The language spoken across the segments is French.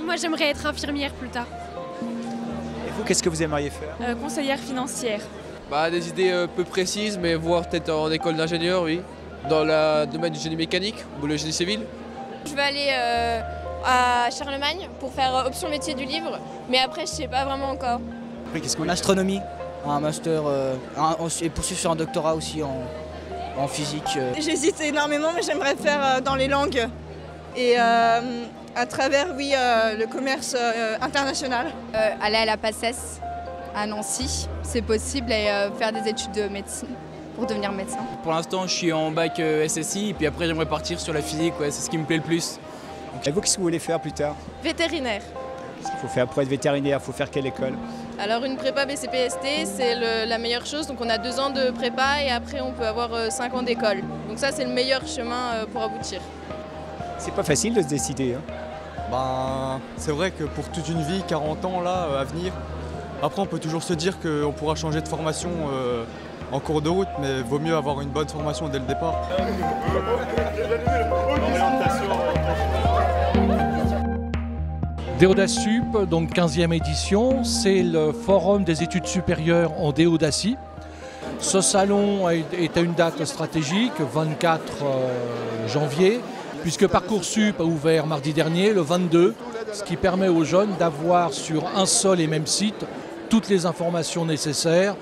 Moi, j'aimerais être infirmière plus tard. Et vous, qu'est-ce que vous aimeriez faire? Conseillère financière. Des idées peu précises, mais voir peut-être en école d'ingénieur, oui. Dans le domaine du génie mécanique ou le génie civil. Je vais aller à Charlemagne pour faire option métier du livre, mais après je sais pas vraiment encore. Après, qu'est-ce que vous En astronomie, un master et poursuivre sur un doctorat aussi en physique. J'hésite énormément, mais j'aimerais faire dans les langues et à travers, oui, le commerce international. Aller à la PACES à Nancy, c'est possible, et faire des études de médecine pour devenir médecin. Pour l'instant, je suis en bac SSI, et puis après j'aimerais partir sur la physique, ouais, c'est ce qui me plaît le plus. Et vous, qu'est-ce que vous voulez faire plus tard? Vétérinaire. Qu'est-ce qu'il faut faire pour être vétérinaire? Il faut faire quelle école? Alors une prépa BCPST, c'est la meilleure chose. Donc on a 2 ans de prépa et après on peut avoir 5 ans d'école. Donc ça c'est le meilleur chemin pour aboutir. C'est pas facile de se décider. Hein. C'est vrai que pour toute une vie, 40 ans là, à venir, après on peut toujours se dire qu'on pourra changer de formation en cours de route, mais vaut mieux avoir une bonne formation dès le départ. Déodace-Sup, donc 15e édition, c'est le forum des études supérieures en Déodacie. Ce salon est à une date stratégique, 24 janvier, puisque Parcoursup a ouvert mardi dernier, le 22, ce qui permet aux jeunes d'avoir sur un seul et même site toutes les informations nécessaires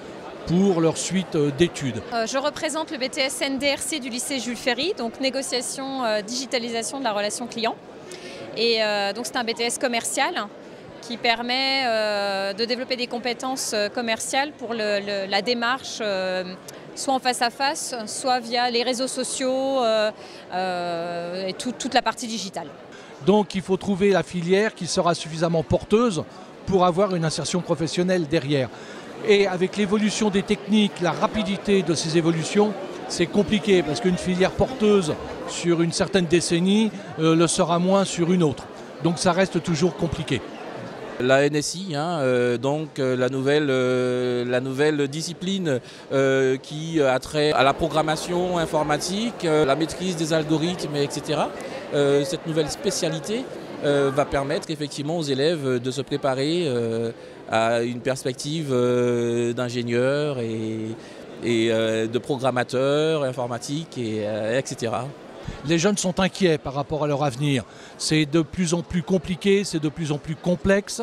pour leur suite d'études. Je représente le BTS NDRC du lycée Jules Ferry, donc négociation, digitalisation de la relation client. Et donc c'est un BTS commercial qui permet de développer des compétences commerciales pour la démarche, soit en face à face, soit via les réseaux sociaux et toute la partie digitale. Donc il faut trouver la filière qui sera suffisamment porteuse pour avoir une insertion professionnelle derrière. Et avec l'évolution des techniques, la rapidité de ces évolutions, c'est compliqué parce qu'une filière porteuse sur une certaine décennie le sera moins sur une autre. Donc ça reste toujours compliqué. La NSI, la nouvelle discipline qui a trait à la programmation informatique, la maîtrise des algorithmes, etc. Cette nouvelle spécialité va permettre effectivement aux élèves de se préparer à une perspective d'ingénieur et de programmateurs informatiques, etc. Les jeunes sont inquiets par rapport à leur avenir. C'est de plus en plus compliqué, c'est de plus en plus complexe.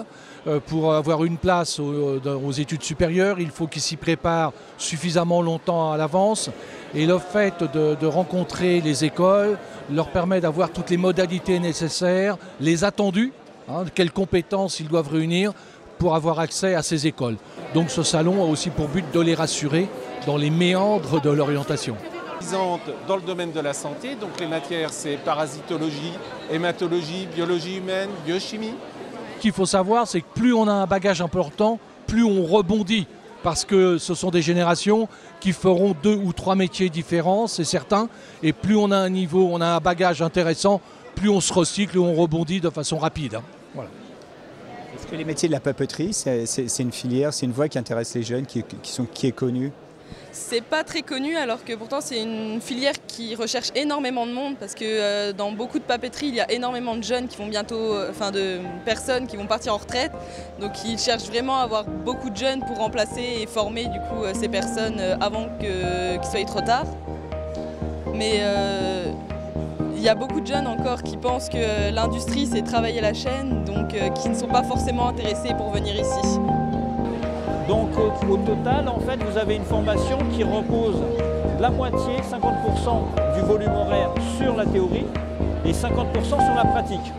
Pour avoir une place aux études supérieures, il faut qu'ils s'y préparent suffisamment longtemps à l'avance. Et le fait de rencontrer les écoles leur permet d'avoir toutes les modalités nécessaires, les attendus, quelles compétences ils doivent réunir pour avoir accès à ces écoles. Donc ce salon a aussi pour but de les rassurer dans les méandres de l'orientation. Dans le domaine de la santé, donc les matières c'est parasitologie, hématologie, biologie humaine, biochimie. Ce qu'il faut savoir, c'est que plus on a un bagage important, plus on rebondit. Parce que ce sont des générations qui feront 2 ou 3 métiers différents, c'est certain. Et plus on a un niveau, on a un bagage intéressant, plus on se recycle et on rebondit de façon rapide. Voilà. Est-ce que les métiers de la papeterie, c'est une filière, c'est une voie qui intéresse les jeunes, qui est connue? C'est pas très connu, alors que pourtant c'est une filière qui recherche énormément de monde, parce que dans beaucoup de papeteries il y a énormément de jeunes qui vont bientôt, de personnes qui vont partir en retraite, donc ils cherchent vraiment à avoir beaucoup de jeunes pour remplacer et former du coup ces personnes avant qu'il soit trop tard. Mais il y a beaucoup de jeunes encore qui pensent que l'industrie c'est travailler la chaîne, donc qui ne sont pas forcément intéressés pour venir ici. Donc au total, en fait, vous avez une formation qui repose la moitié, 50% du volume horaire sur la théorie et 50% sur la pratique.